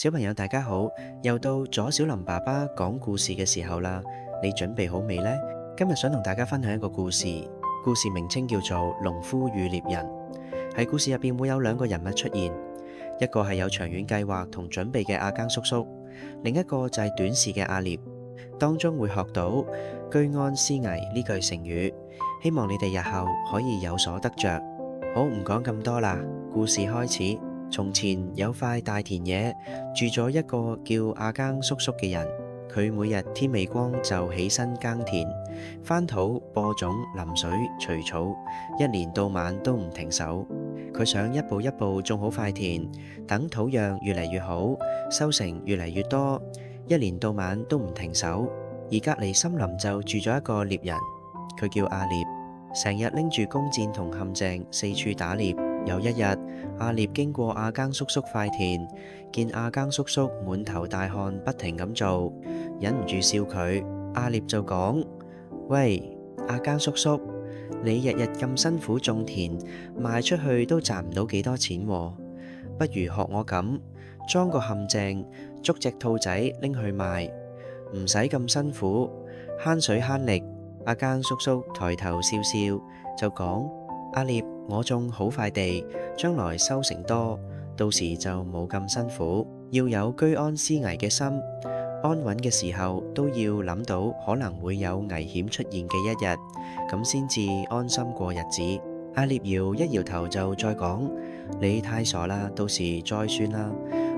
小朋友大家好，又到左小林爸爸講故事嘅時候啦，你準備好未呢？今日想同大家分享一個故事，故事名稱叫做《農夫與獵人》。喺故事入邊會有兩個人物出現，一個係有長遠計劃同準備嘅阿耕叔叔，另一個就係短視嘅阿獵。當中會學到居安思危呢句成語，希望你哋日後可以有所得着。好，唔講咁多啦，故事開始。從前有塊大田野，住咗一個叫阿耕叔叔嘅人。佢每日天未光就起身耕田、翻土、播種、淋水、除草，一年到晚都唔停手。佢想一步一步種好塊田，等土壤越嚟越好，收成越嚟越多，一年到晚都唔停手。而隔離森林就住咗一個獵人，佢叫阿獵，成日拎住弓箭同陷阱四處打獵。有一日，阿獵經過阿耕叔叔塊田，見阿耕叔叔滿頭大汗，不停咁做，忍唔住笑佢。阿獵就講：喂，阿耕叔叔，你日日咁辛苦種田，賣出去都賺唔到幾多錢喎，不如學我咁，裝個陷阱，捉隻兔仔拎去賣，唔使咁辛苦，慳水慳力。阿耕叔叔抬頭笑笑，就講：阿獵，我種好塊地，將來收成多，到時就冇咁辛苦。要有居安思危嘅心，安穩嘅時候都要諗到可能會有危險出現嘅一日，咁先至安心過日子。阿獵搖一搖頭就再講：你太傻啦，到時再算啦。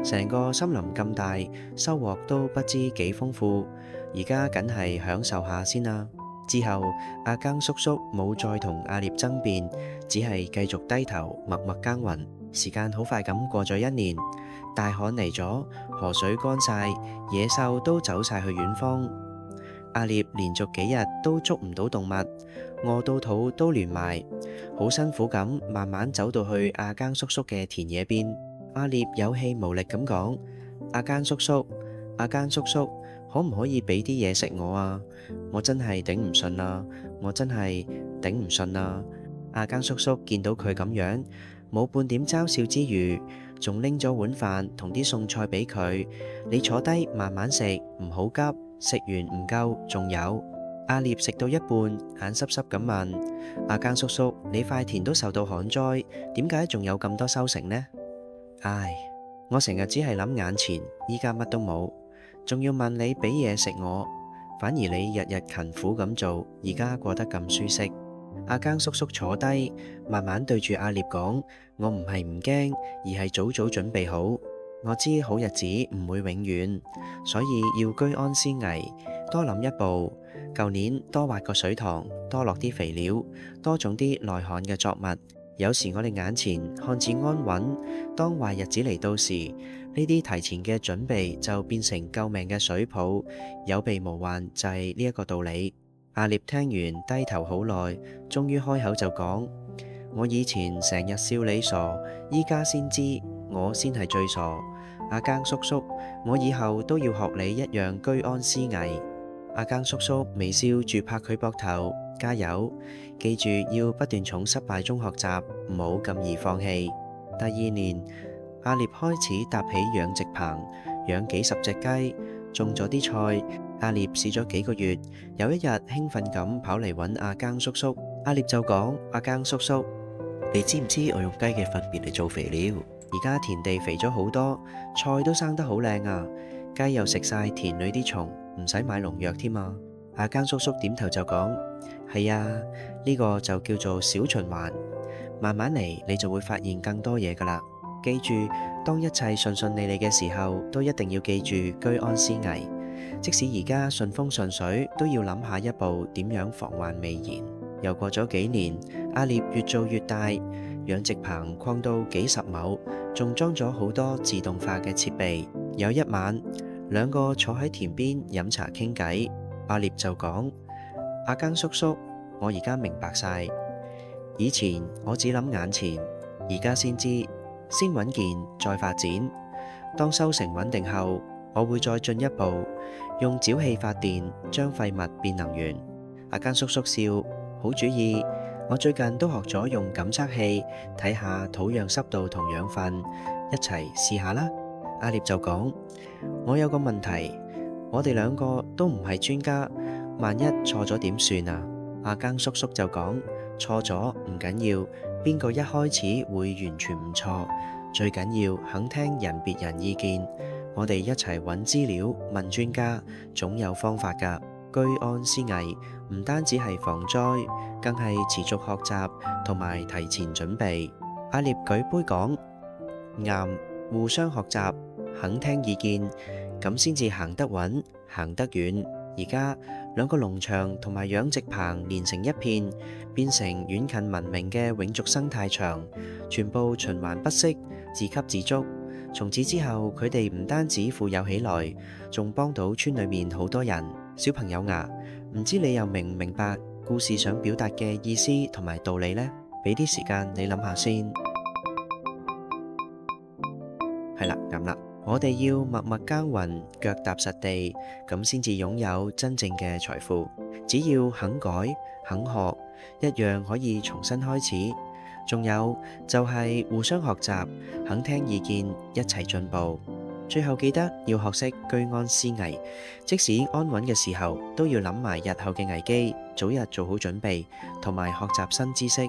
成個森林咁大，收穫都不知幾豐富，而家梗係享受下先啦。之後，阿耕叔叔冇再同阿獵爭辯，只係繼續低頭默默耕耘。時間好快咁過咗一年，大旱嚟咗，河水乾晒，野獸都走晒去遠方。阿獵連續幾日都捉唔到動物，餓到肚都亂埋，好辛苦咁慢慢走到去阿耕叔叔嘅田野邊。阿獵有氣無力咁講：阿耕叔叔，阿耕叔叔，可唔可以俾啲嘢食我啊？我真係頂唔順啦，我真係頂唔順啦。阿耕叔叔見到佢咁樣，冇半點嘲笑之餘，仲拎咗碗飯同啲餸菜俾佢。你坐低慢慢食，唔好急，食完唔夠仲有。阿獵食到一半，眼濕濕咁問：阿耕叔叔，你塊田都受到旱災，點解仲有咁多收成呢？唉，我成日只係諗眼前，依家乜都冇，仲要問你俾嘢食我，反而你日日勤苦咁做，而家過得咁舒適。阿耕叔叔坐低，慢慢對住阿獵講：我唔係唔驚，而係早早準備好。我知好日子唔會永遠，所以要居安思危，多諗一步。舊年多挖個水塘，多落啲肥料，多種啲耐旱嘅作物。有時我哋眼前看似安穩，當壞日子嚟到時，呢啲提前嘅準備就變成救命嘅水泡，有備無患就係呢一個道理。阿獵聽完低頭好耐，終於開口就講：我以前成日笑你傻，依家先知我先係最傻。阿耕叔叔，我以後都要學你一樣居安思危。阿耕叔叔微笑住拍佢膊頭，加油！記住要不斷從失敗中學習，唔好咁易放棄。第二年，阿獵開始搭起養殖棚，養幾十隻雞，種咗啲菜。阿獵試咗幾個月，有一日興奮咁跑嚟揾阿耕叔叔。阿獵就講：阿耕叔叔，你知唔知我用雞嘅糞便嚟做肥料？而家田地肥咗好多，菜都生得好靚啊！雞又食晒田裏啲蟲，唔使買農藥添啊！阿耕叔叔點頭就講：係啊，呢個就叫做小循環，慢慢嚟你就會發現更多嘢噶啦。記住，當一切順順利利嘅時候，都一定要記住居安思危。即使而家順風順水，都要諗下一步點樣防患未然。又過咗幾年，阿獵越做越大，養殖棚擴到幾十畝，仲裝咗好多自動化嘅設備。有一晚，兩個坐喺田邊飲茶傾偈，阿獵就講：阿耕叔叔，我而家明白晒，以前我只諗眼前，而家先知先穩健再發展。當收成穩定後，我會再進一步用沼氣發電，將廢物變能源。阿耕叔叔笑：好主意，我最近都學咗用感測器睇下土壤濕度同養分，一齊試下啦。阿聶就講：我有個問題，我哋兩個都唔係專家，萬一錯咗點算啊？阿耕叔叔就講：錯咗唔緊要，邊個一開始會完全唔錯？最緊要肯聽人別人意見，我哋一齊揾資料問專家，總有方法㗎。居安思危，唔單止係防災，更係持續學習同埋提前準備。阿聶舉杯講：啱，互相學習，肯聽意見，咁先至行得穩，行得遠。而家兩個農場同埋養殖棚連成一片，變成遠近聞名嘅永續生態場，全部循環不息，自給自足。從此之後，佢哋唔單止富有起來，仲幫到村裏面好多人。小朋友啊，唔知你又明唔明白故事想表達嘅意思同埋道理呢？俾啲時間你諗下先。係啦，啱啦，我哋要默默耕耘，腳踏實地，咁先至擁有真正嘅財富。只要肯改、肯學，一樣可以重新開始。仲有就係互相學習，肯聽意見，一齊進步。最後記得要學識居安思危，即使安穩嘅時候，都要諗埋日後嘅危機，早日做好準備，同埋學習新知識。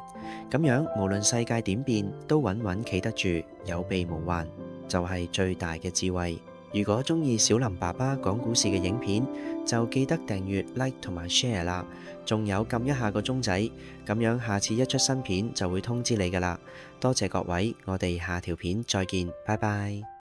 咁樣無論世界點變，都穩穩企得住，有備無患，就係最大嘅智慧。如果鍾意小林爸爸講故事嘅影片，就記得訂閱、like 同埋 share 啦。仲有撳一下個鐘仔，咁樣下次一出新片就會通知你㗎啦。多謝各位，我哋下條片再見，拜拜。